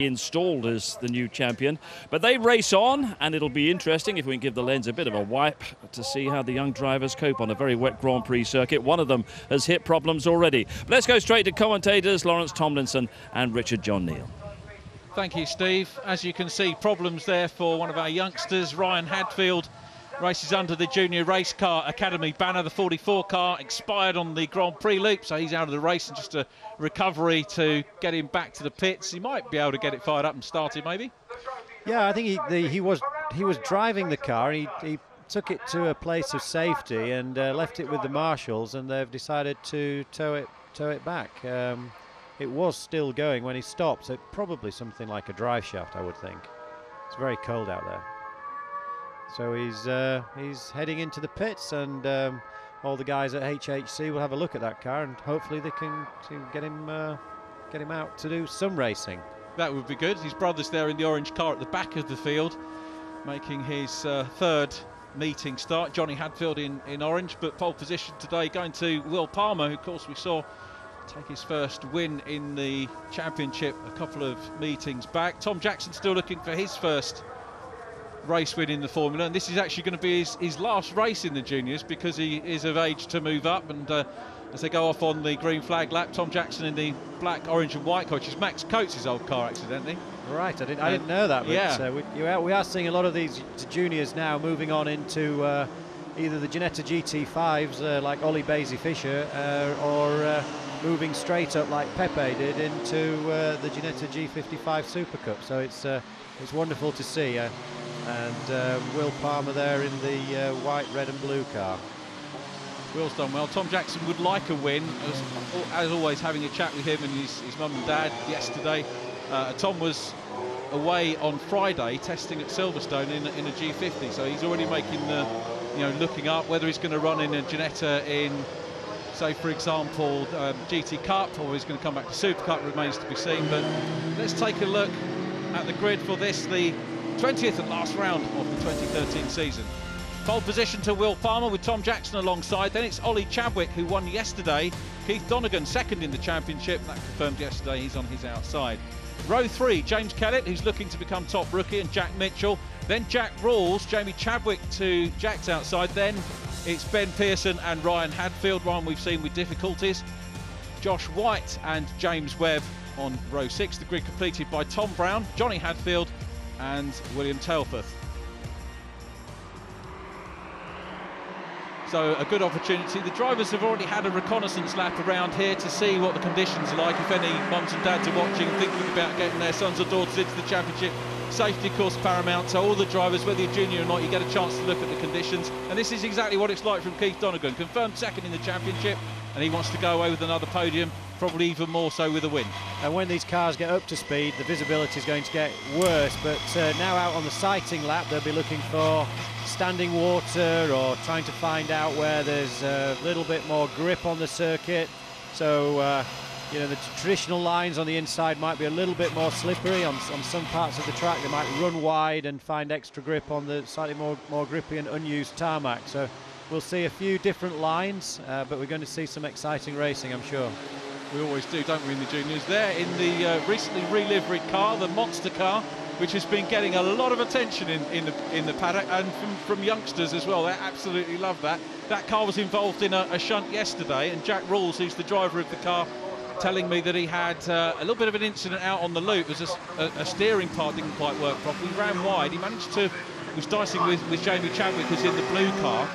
installed as the new champion, but they race on, and it'll be interesting if we can give the lens a bit of a wipe to see how the young drivers cope on a very wet Grand Prix circuit. One of them has hit problems already. But let's go straight to commentators Lawrence Tomlinson and Richard John Neal. Thank you, Steve. As you can see, problems there for one of our youngsters. Ryan Hadfield races under the Junior Race Car Academy banner. The 44 car expired on the Grand Prix loop, so he's out of the race, and just a recovery to get him back to the pits. He might be able to get it fired up and started, maybe. Yeah, I think he was driving the car. He took it to a place of safety and left it with the marshals, and they've decided to tow it back. It was still going when he stopped, so probably something like a drive shaft, I would think. It's very cold out there. So he's heading into the pits, and all the guys at HHC will have a look at that car, and hopefully they can get him out to do some racing. That would be good. His brother's there in the orange car at the back of the field, making his third meeting start. Johnny Hadfield in orange, but pole position today going to Will Palmer, who of course we saw take his first win in the championship a couple of meetings back. Tom Jackson still looking for his first race win in the Formula, and this is actually going to be his last race in the juniors, because he is of age to move up. And as they go off on the green flag lap, Tom Jackson in the black, orange and white car, which is Max Coates' old car, accidentally. Right, I didn't know that, but yeah. We are seeing a lot of these juniors now moving on into either the Ginetta GT5s like Ollie Basie Fisher, or moving straight up like Pepe did into the Ginetta G55 Super Cup. So it's wonderful to see. And Will Palmer there in the white, red and blue car. Will's done well. Tom Jackson would like a win, as always, having a chat with him and his mum and dad yesterday. Tom was away on Friday testing at Silverstone in a G50, so he's already making the, looking up whether he's going to run in a Ginetta in, say for example, GT Cup, or he's going to come back to Super Cup, remains to be seen. But let's take a look at the grid for this, the 20th and last round of the 2013 season. Pole position to Will Palmer with Tom Jackson alongside. Then it's Ollie Chadwick, who won yesterday. Keith Donegan second in the championship. That confirmed yesterday, he's on his outside. Row 3, James Kellett, who's looking to become top rookie, and Jack Mitchell. Then Jack Rawls, Jamie Chadwick to Jack's outside. Then it's Ben Pearson and Ryan Hadfield, one we've seen with difficulties. Josh White and James Webb on row 6. The grid completed by Tom Brown, Johnny Hadfield and William Tailforth. So a good opportunity. The drivers have already had a reconnaissance lap around here to see what the conditions are like. If any mums and dads are watching and thinking about getting their sons or daughters into the championship, safety of course paramount. So all the drivers, whether you're junior or not, you get a chance to look at the conditions. And this is exactly what it's like from Keith Donegan, confirmed second in the championship, and he wants to go away with another podium, probably even more so with a win. And when these cars get up to speed, the visibility is going to get worse, but now out on the sighting lap, they'll be looking for standing water or trying to find out where there's a little bit more grip on the circuit. So the traditional lines on the inside might be a little bit more slippery. On some parts of the track they might run wide and find extra grip on the slightly more grippy and unused tarmac. So we'll see a few different lines, but we're going to see some exciting racing, I'm sure. We always do, don't we, in the juniors? There in the recently reliveried car, the monster car, which has been getting a lot of attention in the paddock, and from youngsters as well. They absolutely love that. That car was involved in a shunt yesterday, and Jack Rawls, who's the driver of the car, telling me that he had a little bit of an incident out on the loop as a steering part didn't quite work properly. He ran wide. He managed to, was dicing with Jamie Chadwick, who's in the blue car,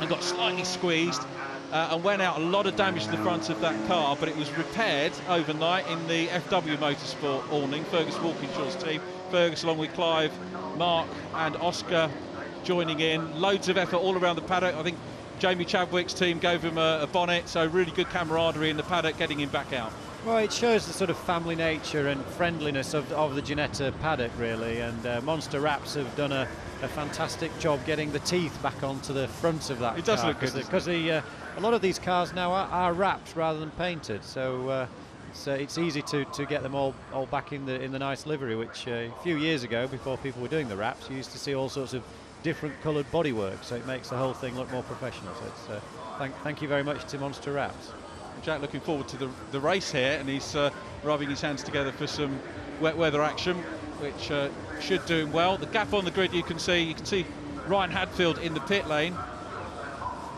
and got slightly squeezed. And went out. A lot of damage to the front of that car, but it was repaired overnight in the FW Motorsport awning, Fergus Walkinshaw's team. Fergus along with Clive, Mark and Oscar joining in. Loads of effort all around the paddock. I think Jamie Chadwick's team gave him a bonnet, so really good camaraderie in the paddock, getting him back out. Well, it shows the sort of family nature and friendliness of the Ginetta paddock, really, and Monster Wraps have done a fantastic job getting the teeth back onto the front of that car. It does look good. Because a lot of these cars now are wrapped rather than painted, so it's easy to get them all back in the nice livery, which a few years ago, before people were doing the wraps, you used to see all sorts of different coloured bodywork, so it makes the whole thing look more professional. So it's thank you very much to Monster Wraps. Jack looking forward to the race here, and he's rubbing his hands together for some wet weather action, which should do him well. The gap on the grid you can see Ryan Hadfield in the pit lane.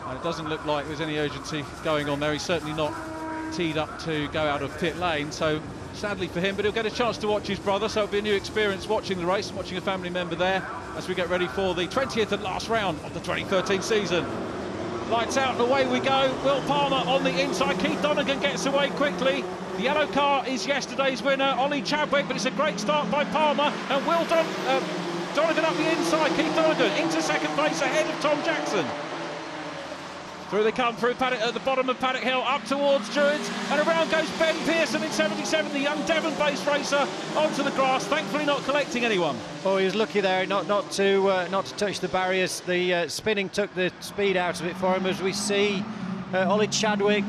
And it doesn't look like there's any urgency going on there. He's certainly not teed up to go out of pit lane, so sadly for him, but he'll get a chance to watch his brother, so it'll be a new experience watching the race, watching a family member there as we get ready for the 20th and last round of the 2013 season. Lights out and away we go. Will Palmer on the inside. Keith Donegan gets away quickly. The yellow car is yesterday's winner, Ollie Chadwick, but it's a great start by Palmer, and Will Donegan up the inside. Keith Donegan into second place ahead of Tom Jackson. Through they come, through Paddock, at the bottom of Paddock Hill, up towards Druids, and around goes Ben Pearson in 77, the young Devon-based racer, onto the grass, thankfully not collecting anyone. Oh, he was lucky there not to touch the barriers. The spinning took the speed out of it for him, as we see Ollie Chadwick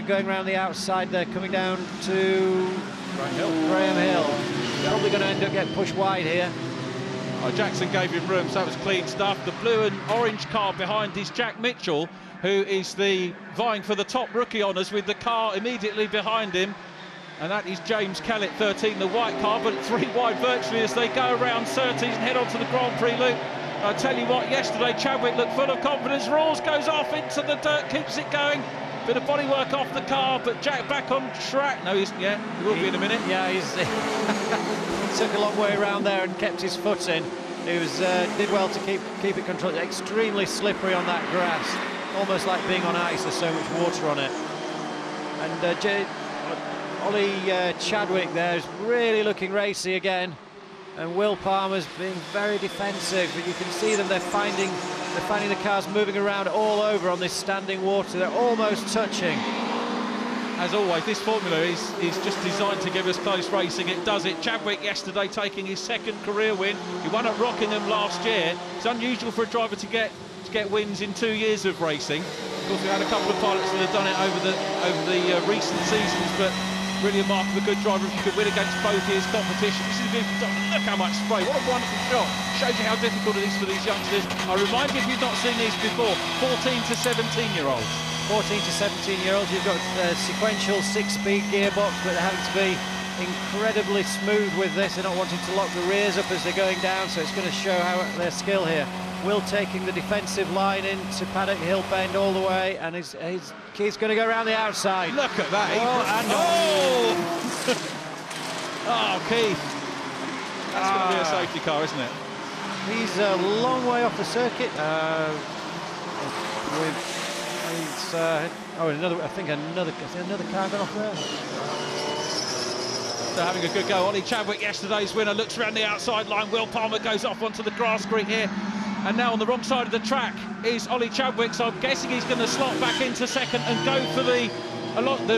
going around the outside there, coming down to Graham Hill. Probably going to end up getting pushed wide here. Oh, Jackson gave him room, so that was clean stuff. The blue and orange car behind is Jack Mitchell, who is vying for the top rookie honours with the car immediately behind him. And that is James Kellett, 13, the white car, but 3 wide virtually as they go around Surtees and head on to the Grand Prix loop. I tell you what, yesterday Chadwick looked full of confidence. Rawls goes off into the dirt, keeps it going. Bit of bodywork off the car, but Jack back on track. No, he isn't yet. He will be in a minute. Yeah, he took a long way around there and kept his foot in. He did well to keep it controlled. Extremely slippery on that grass, almost like being on ice. There's so much water on it. And Ollie Chadwick there is really looking racy again, and Will Palmer's being very defensive. But you can see them; they're finding the cars moving around all over on this standing water. They're almost touching. As always, this formula is just designed to give us close racing. It does it. Chadwick yesterday taking his 2nd career win. He won at Rockingham last year. It's unusual for a driver to get wins in 2 years of racing. Of course, we had a couple of pilots that have done it over the recent seasons, but really a mark of a good driver if you could win against both years' competition. Look how much spray. What a wonderful shot. Shows you how difficult it is for these youngsters. I remind you, if you've not seen these before, 14 to 17-year-olds. 14 to 17-year-olds, you've got a sequential 6-speed gearbox, but they're having to be incredibly smooth with this. They're not wanting to lock the rears up as they're going down, so it's going to show how their skill here. Will taking the defensive line into Paddock Hill Bend all the way, and Keith's going to go around the outside. Look at that. Oh, Keith. That's going to be a safety car, isn't it? He's a long way off the circuit. I think another car got off there. So having a good go. Ollie Chadwick, yesterday's winner, looks around the outside line. Will Palmer goes off onto the grass green here. And now on the wrong side of the track is Ollie Chadwick, so I'm guessing he's going to slot back into second and go for the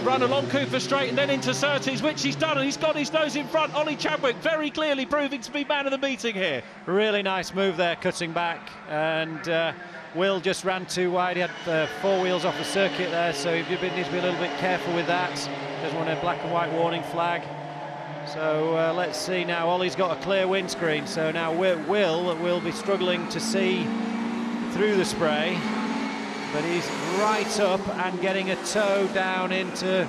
run along Cooper Straight and then into Surtees, which he's done, and he's got his nose in front. Ollie Chadwick very clearly proving to be man of the meeting here. Really nice move there, cutting back, and Will just ran too wide. He had 4 wheels off the circuit there, so he needs to be a little bit careful with that. Doesn't want a black and white warning flag. So let's see now. Ollie's got a clear windscreen, so now Will be struggling to see through the spray, but he's right up and getting a toe down into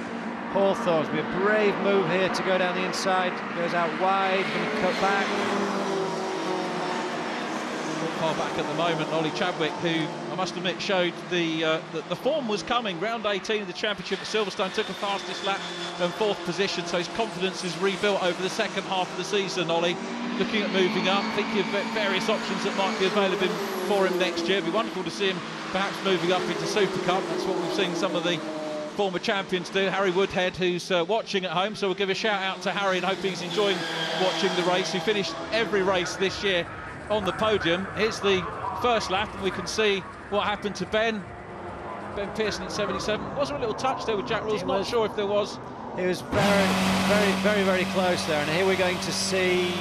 Hawthorne. It's a brave move here to go down the inside. Goes out wide, going to cut back. Far back at the moment, Ollie Chadwick, who I must admit showed the form was coming. Round 18 of the championship at Silverstone, took a fastest lap and 4th position, so his confidence is rebuilt over the second half of the season. Ollie looking at moving up, thinking of various options that might be available for him next year. It'd be wonderful to see him perhaps moving up into Super Cup. That's what we've seen some of the former champions do. Harry Woodhead, who's watching at home, so we'll give a shout out to Harry and hope he's enjoying watching the race. He finished every race this year on the podium. Here's the first lap, and we can see what happened to Ben Pearson at 77. Was there a little touch there with Jack Rawls? Not sure if there was. It was very close there, and here we're going to see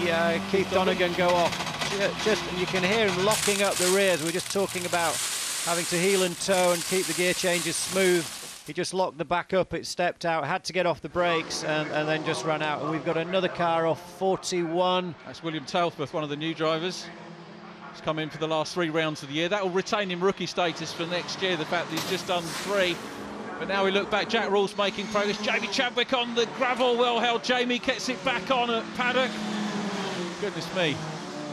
Keith Donegan go off. Just you can hear him locking up the rears. We're just talking about having to heel and toe and keep the gear changes smooth. He just locked the back up, it stepped out, had to get off the brakes and then just ran out. And we've got another car off 41. That's William Talesworth, one of the new drivers. He's come in for the last 3 rounds of the year. That will retain him rookie status for next year, the fact that he's just done 3. But now we look back, Jack Rawls making progress. Jamie Chadwick on the gravel, well held. Jamie gets it back on at paddock. Goodness me.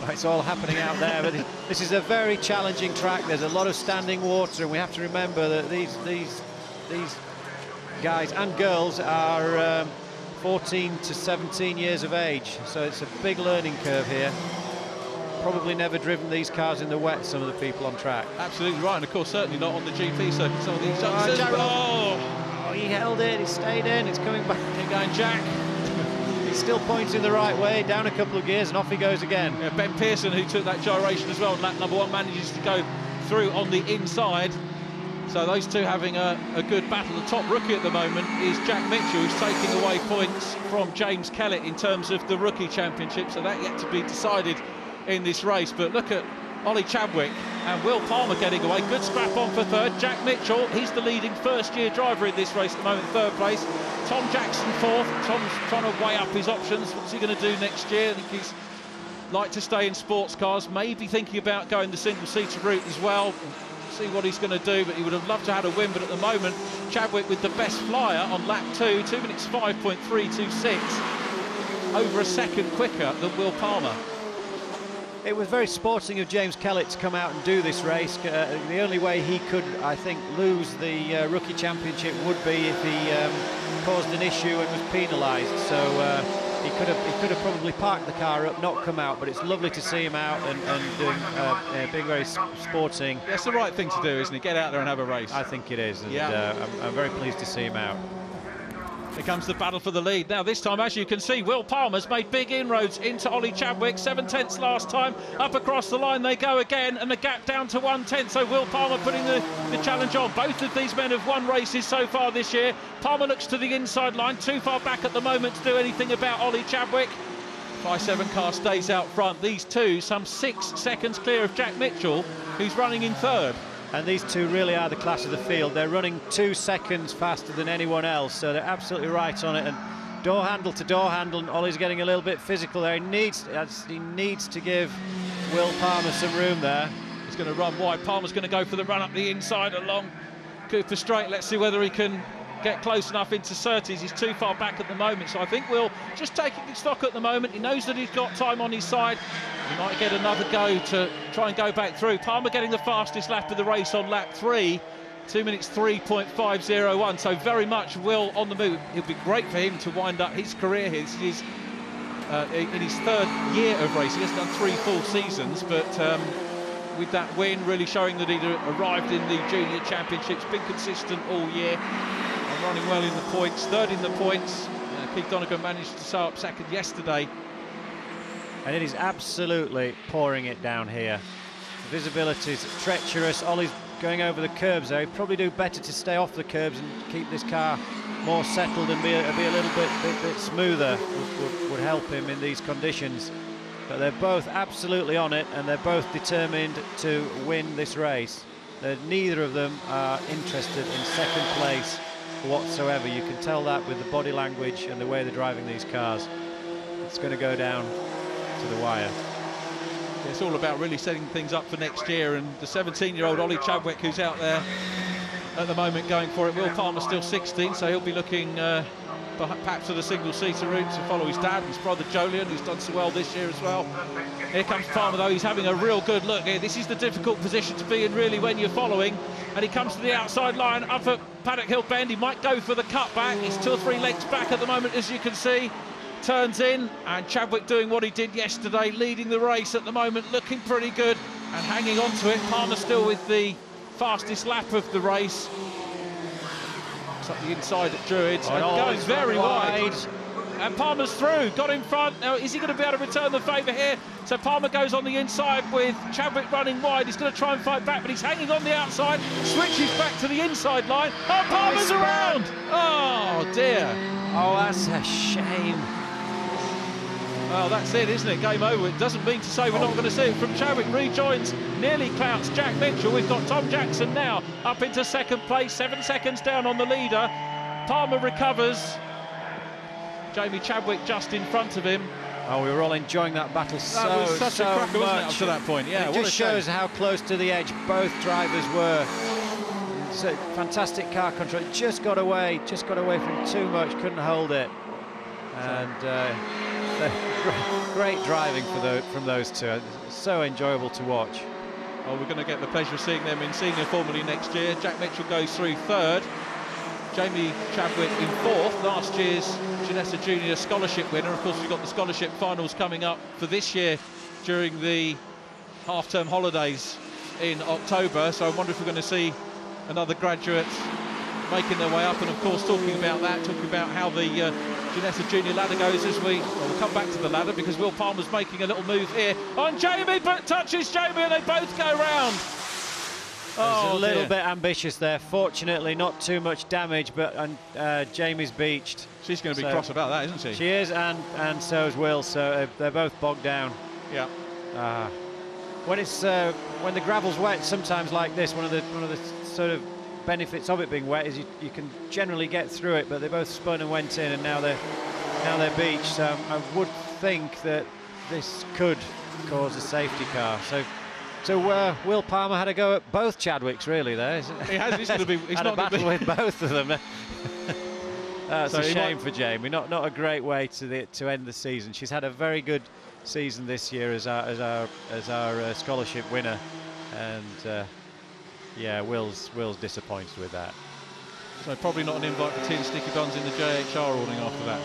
It's all happening out there, but this is a very challenging track. There's a lot of standing water, and we have to remember that these guys and girls are 14 to 17 years of age, so it's a big learning curve here. Probably never driven these cars in the wet, some of the people on track. Absolutely right, and of course certainly not on the GP circuit. Some of these youngsters. He held it, he stayed in, it's coming back. Keep going, Jack. He's still pointing the right way, down a couple of gears, and off he goes again. Yeah, Ben Pearson, who took that gyration as well, lap number 1, manages to go through on the inside. So those two having a good battle. The top rookie at the moment is Jack Mitchell, who's taking away points from James Kellett in terms of the rookie championship. So that yet to be decided in this race. But look at Ollie Chadwick and Will Palmer getting away. Good scrap on for third. Jack Mitchell, he's the leading first-year driver in this race at the moment, third place. Tom Jackson fourth. Tom's trying to weigh up his options. What's he going to do next year? I think he's like to stay in sports cars, maybe thinking about going the single-seater route as well. See what he's going to do, but he would have loved to have had a win. But at the moment, Chadwick with the best flyer on lap 2, 2 minutes 5.326, over a second quicker than Will Palmer. It was very sporting of James Kellett to come out and do this race. The only way he could, I think, lose the rookie championship would be if he caused an issue and was penalised. So he could have probably parked the car up, not come out. But it's lovely to see him out and doing, being very sporting. That's the right thing to do, isn't it? Get out there and have a race. I think it is, and yeah. I'm very pleased to see him out. Here comes the battle for the lead. Now this time, as you can see, Will Palmer's made big inroads into Ollie Chadwick. 7/10 last time. Up across the line they go again, and the gap down to 1/10. So Will Palmer putting the challenge on. Both of these men have won races so far this year. Palmer looks to the inside line, too far back at the moment to do anything about Ollie Chadwick. 5-7 car stays out front. These two some 6 seconds clear of Jack Mitchell, who's running in third. And these two really are the class of the field. They're running 2 seconds faster than anyone else, so they're absolutely right on it. And door handle to door handle, and Ollie's getting a little bit physical there. He needs to give Will Palmer some room there. He's going to run wide. Palmer's going to go for the run up the inside along Cooper Straight. Let's see whether he can get close enough into Surtees. He's too far back at the moment, so I think Will just taking stock at the moment. He knows that he's got time on his side. He might get another go to try and go back through. Palmer getting the fastest lap of the race on lap 3, 2 minutes 3.501. So very much Will on the move. It'll be great for him to wind up his career here. This is in his 3rd year of racing. He has done 3 full seasons, but with that win, really showing that he'd arrived in the junior championships, been consistent all year, and running well in the points, 3rd in the points. Keith Donegan managed to sew up 2nd yesterday. And it is absolutely pouring it down here. The visibility is treacherous. Ollie's going over the curbs there. He'd probably do better to stay off the curbs and keep this car more settled and be a little bit smoother. Would help him in these conditions. But they're both absolutely on it, and they're both determined to win this race. Neither of them are interested in 2nd place whatsoever. You can tell that with the body language and the way they're driving these cars. It's going to go down to the wire. It's all about really setting things up for next year, and the 17-year-old Ollie Chadwick, who's out there at the moment going for it. Will Palmer's still 16, so he'll be looking perhaps at a single-seater route to follow his dad, his brother Jolyon, who's done so well this year as well. Here comes Palmer though. He's having a real good look here. This is the difficult position to be in really when you're following, and he comes to the outside line up at Paddock Hill Bend. He might go for the cutback. He's 2 or 3 lengths back at the moment, as you can see. Turns in, and Chadwick doing what he did yesterday, leading the race at the moment, looking pretty good and hanging on to it. Palmer still with the fastest lap of the race. It's up the inside at Druids, and going very wide. And Palmer's through, got in front. Now, is he going to be able to return the favour here? So Palmer goes on the inside with Chadwick running wide. He's going to try and fight back, but he's hanging on the outside, switches back to the inside line. Oh, Palmer's around! Oh, dear. Oh, that's a shame. Well, that's it, isn't it? Game over. It doesn't mean to say we're not going to see it from Chadwick. Rejoins, nearly clouts Jack Mitchell. We've got Tom Jackson now up into 2nd place, 7 seconds down on the leader. Palmer recovers. Jamie Chadwick just in front of him. Oh, we were all enjoying that battle that was such a cracker, wasn't it, up to that point? Yeah, it just shows how close to the edge both drivers were. It's a fantastic car control. It just got away from too much, couldn't hold it. And great driving from those two. It's so enjoyable to watch. Oh, we're going to get the pleasure of seeing them in senior formula next year. Jack Mitchell goes through third. Jamie Chadwick in fourth, last year's Ginetta Junior Scholarship winner. Of course, we've got the scholarship finals coming up for this year during the half-term holidays in October. So I wonder if we're going to see another graduate making their way up. And of course, talking about how the Ginetta Junior ladder goes as we'll come back to the ladder, because Will Palmer's making a little move here on Jamie, but touches Jamie and they both go round. A little bit ambitious there. Fortunately, not too much damage, but Jamie's beached. She's going to be cross about that, isn't she? She is, and so is Will. So they're both bogged down. Yeah. When the gravel's wet, sometimes like this, one of the sort of benefits of it being wet is you can generally get through it. But they both spun and went in, and now they're beached. So I would think that this could cause a safety car. So Will Palmer had a go at both Chadwicks, really, there. He has. He's had a battle with both of them. That's a shame for Jamie. Not a great way to end the season. She's had a very good season this year as our scholarship winner, and yeah, Will's disappointed with that. So probably not an invite for Tin Sticky Buns in the JHR awning after that.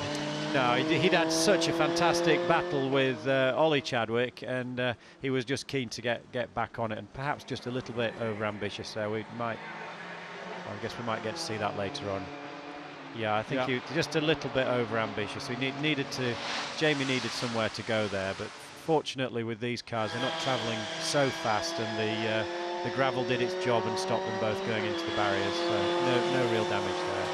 No, he'd had such a fantastic battle with Ollie Chadwick, and he was just keen to get back on it, and perhaps just a little bit over-ambitious. So I guess we might get to see that later on. Yeah, I think he just a little bit over-ambitious. Jamie needed somewhere to go there, but fortunately with these cars, they're not travelling so fast, and the gravel did its job and stopped them both going into the barriers. So no real damage there.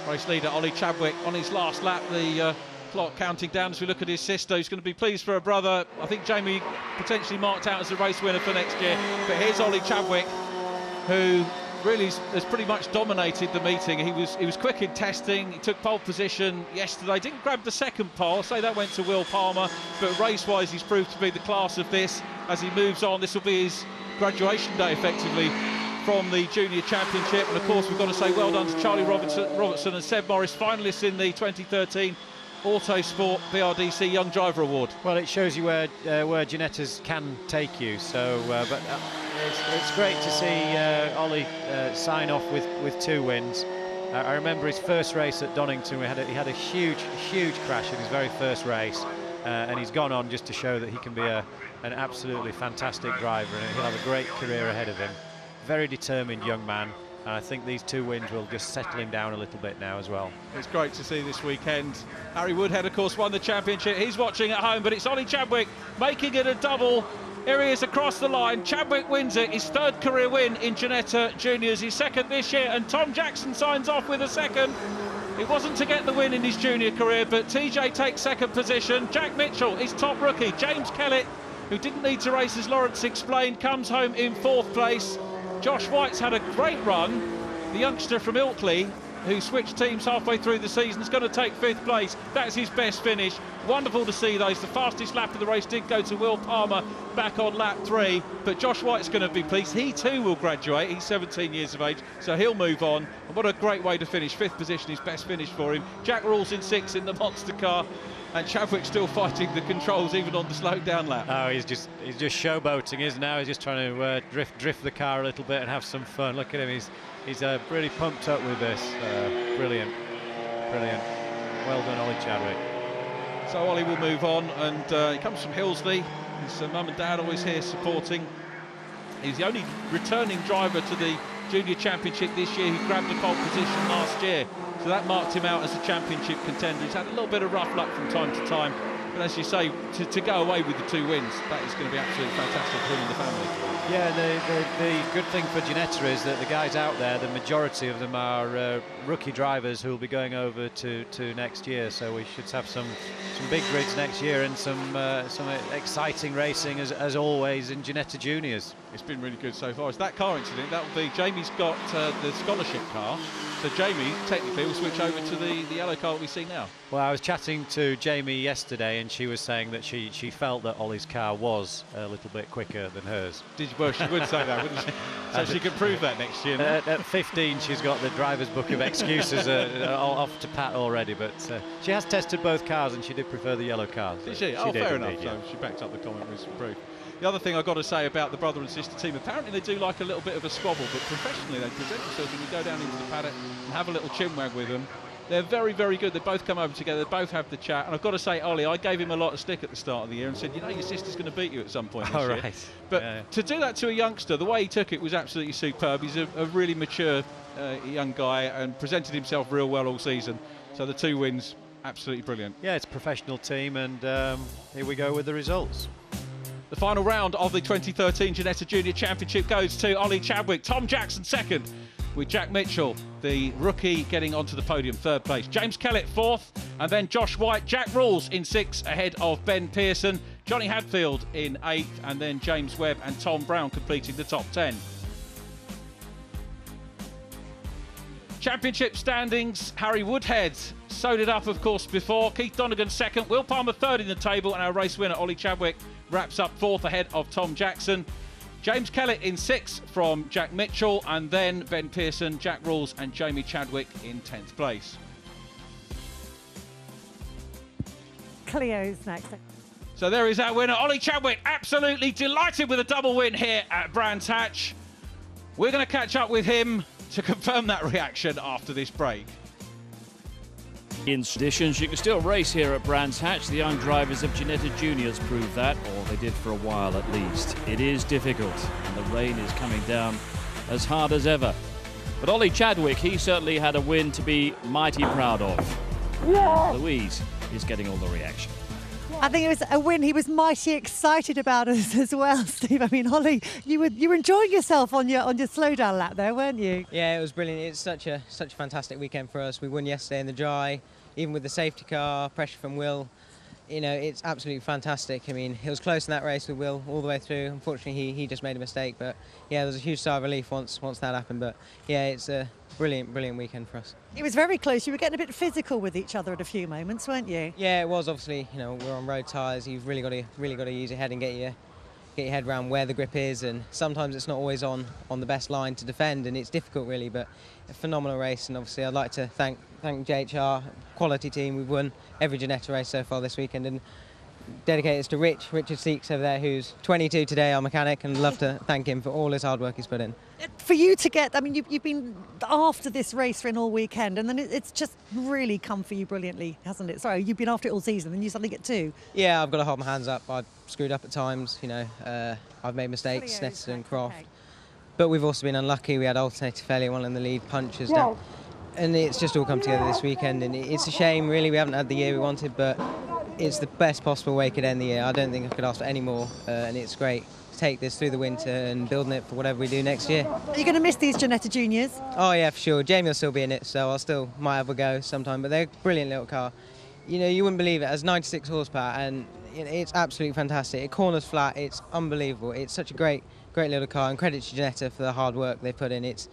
Race leader Ollie Chadwick on his last lap. The clock counting down as we look at his sister, who's going to be pleased for her brother. I think Jamie potentially marked out as a race winner for next year. But here's Ollie Chadwick, who really has pretty much dominated the meeting. He was quick in testing. He took pole position yesterday. Didn't grab the second pole. So that went to Will Palmer. But race-wise, he's proved to be the class of this. As he moves on, this will be his graduation day, effectively, from the Junior Championship. And of course, we've got to say well done to Charlie Robertson and Seb Morris, finalists in the 2013 Autosport BRDC Young Driver Award. Well, it shows you where Ginetta's can take you. So, but it's great to see Ollie sign off with 2 wins. I remember his first race at Donington. He had a huge crash in his very first race, and he's gone on just to show that he can be an absolutely fantastic driver, and he'll have a great career ahead of him. Very determined young man, and I think these 2 wins will just settle him down a little bit now as well. It's great to see this weekend. Harry Woodhead, of course, won the championship. He's watching at home, but it's Ollie Chadwick making it a double. Here he is across the line. Chadwick wins it, his 3rd career win in Ginetta Juniors, his 2nd this year, and Tom Jackson signs off with a 2nd. It wasn't to get the win in his junior career, but TJ takes 2nd position. Jack Mitchell, his top rookie. James Kellett, who didn't need to race, as Lawrence explained, comes home in 4th place. Josh White's had a great run. The youngster from Ilkley, who switched teams halfway through the season, is going to take 5th place. That's his best finish. Wonderful to see those. The fastest lap of the race did go to Will Palmer back on lap 3, but Josh White's going to be pleased. He too will graduate. He's 17 years of age, so he'll move on. And what a great way to finish. 5th position, his best finish for him. Jack Rawls in 6th in the monster car, and Chadwick still fighting the controls even on the slowed down lap. Oh, he's just showboating, isn't he? Now he's just trying to drift the car a little bit and have some fun. Look at him, he's really pumped up with this. Brilliant. Well done, Ollie Chadwick. So Ollie will move on, and he comes from Hillsley. His mum and dad always here supporting. He's the only returning driver to the Junior Championship this year who grabbed a pole position last year. So that marked him out as a championship contender. He's had a little bit of rough luck from time to time, but as you say, to go away with the 2 wins, that is going to be absolutely fantastic for him and the family. Yeah, the good thing for Ginetta is that the guys out there, the majority of them are rookie drivers who will be going over to next year. So we should have some big grids next year and some exciting racing as always in Ginetta Juniors. It's been really good so far. It's that car incident. That will be Jamie's got the scholarship car. So Jamie technically will switch over to the yellow car that we see now. Well, I was chatting to Jamie yesterday, and she was saying that she felt that Ollie's car was a little bit quicker than hers. Well, she would say that, wouldn't she? So she could prove that next year. At 15, she's got the driver's book of excuses off to pat already, but she has tested both cars and she did prefer the yellow cars. Did she? Oh, fair enough. So she backed up the comment with some proof. The other thing I've got to say about the brother and sister team, apparently they do like a little bit of a squabble, but professionally they present themselves when you go down into the paddock and have a little chinwag with them. They're very, very good. They both come over together, they both have the chat. And I've got to say, Ollie, I gave him a lot of stick at the start of the year and said, you know, your sister's going to beat you at some point this year. Right. But to do that to a youngster, the way he took it was absolutely superb. He's a really mature young guy and presented himself real well all season. So the 2 wins, absolutely brilliant. Yeah, it's a professional team, and here we go with the results. The final round of the 2013 Ginetta Junior Championship goes to Ollie Chadwick. Tom Jackson second, with Jack Mitchell, the rookie, getting onto the podium, 3rd place. James Kellett 4th, and then Josh White, Jack Rawls in 6th, ahead of Ben Pearson. Johnny Hadfield in 8th, and then James Webb and Tom Brown completing the top 10. Championship standings, Harry Woodhead sewed it up, of course, before. Keith Donegan 2nd, Will Palmer 3rd in the table, and our race winner, Ollie Chadwick, wraps up 4th ahead of Tom Jackson. James Kellett in 6th from Jack Mitchell, and then Ben Pearson, Jack Rawls and Jamie Chadwick in 10th place. Cleo's next. So there is our winner, Ollie Chadwick, absolutely delighted with a double win here at Brands Hatch. We're going to catch up with him to confirm that reaction after this break. In additions, you can still race here at Brands Hatch. The young drivers of Ginetta Juniors prove that, or they did for a while at least. It is difficult, and the rain is coming down as hard as ever. But Ollie Chadwick, he certainly had a win to be mighty proud of. Yeah. Louise is getting all the reaction. I think it was a win he was mighty excited about as well, Steve. I mean, Ollie, you were enjoying yourself on your slowdown lap there, weren't you? Yeah, it was brilliant. It's such a fantastic weekend for us. We won yesterday in the dry, even with the safety car, pressure from Will. You know, it's absolutely fantastic. I mean, it was close in that race with Will all the way through. Unfortunately, he just made a mistake, but yeah, there was a huge sigh of relief once that happened. But yeah, it's a brilliant weekend for us. It was very close. You were getting a bit physical with each other at a few moments, weren't you? Yeah, it was. Obviously, you know, we're on road tyres. You've really got to use your head and get your head around where the grip is, and sometimes it's not always on the best line to defend, and it's difficult really. But a phenomenal race, and obviously I'd like to thank JHR, quality team. We've won every Ginetta race so far this weekend, and dedicate this to Richard Seeks over there, who's 22 today, our mechanic, and love to thank him for all his hard work he's put in. For you to get, I mean, you've been after this race for an all weekend, and then it's just really come for you brilliantly, hasn't it? Sorry, you've been after it all season, and you suddenly get 2. Yeah, I've got to hold my hands up. I've screwed up at times, you know. I've made mistakes, Snettison and Croft. Okay. But we've also been unlucky. We had alternator failure, one in the lead, punches down. And it's just all come together this weekend, and it's a shame, really. We haven't had the year we wanted, but it's the best possible way it could end the year. I don't think I could ask for any more, and it's great to take this through the winter and building it for whatever we do next year. Are you going to miss these Ginetta Juniors? Oh yeah, for sure. Jamie will still be in it, so I'll still might have a go sometime, but they're a brilliant little car. You know, you wouldn't believe it, it has 96 horsepower, and it's absolutely fantastic. It corners flat, it's unbelievable. It's such a great little car, and credit to Ginetta for the hard work they put in. It's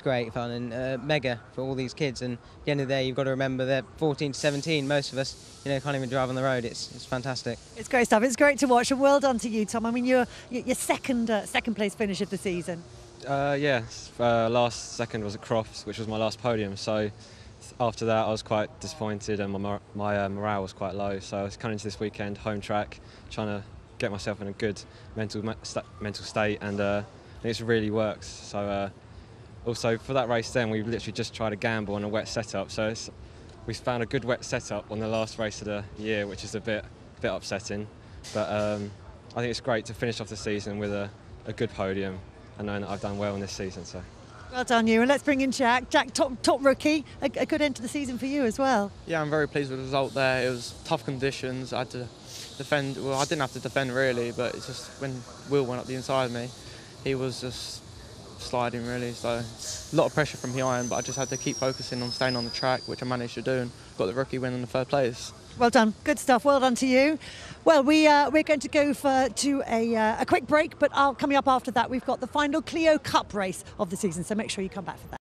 great fun, and mega for all these kids. And at the end of the day, you've got to remember they're 14 to 17. Most of us, you know, can't even drive on the road. It's fantastic. It's great stuff. It's great to watch, and well done to you, Tom. I mean, you're second place finish of the season. Last second was at Crofts, which was my last podium. So after that, I was quite disappointed, and my morale was quite low. So I was coming into this weekend, home track, trying to get myself in a good mental state, and it's really worked. So also for that race then, we literally just tried to gamble on a wet setup. So we found a good wet setup on the last race of the year, which is a bit upsetting. But I think it's great to finish off the season with a good podium, and knowing that I've done well in this season. So. Well done you, and let's bring in Jack. Jack, top rookie, a good end to the season for you as well. Yeah, I'm very pleased with the result there. It was tough conditions. I had to defend. Well, I didn't have to defend really, but it's just when Will went up the inside of me, he was just sliding really. So a lot of pressure from behind, but I just had to keep focusing on staying on the track, which I managed to do, and got the rookie win in the 3rd place. Well done, good stuff. Well done to you. Well, we're going to go to a quick break, but coming up after that, we've got the final Clio Cup race of the season. So make sure you come back for that.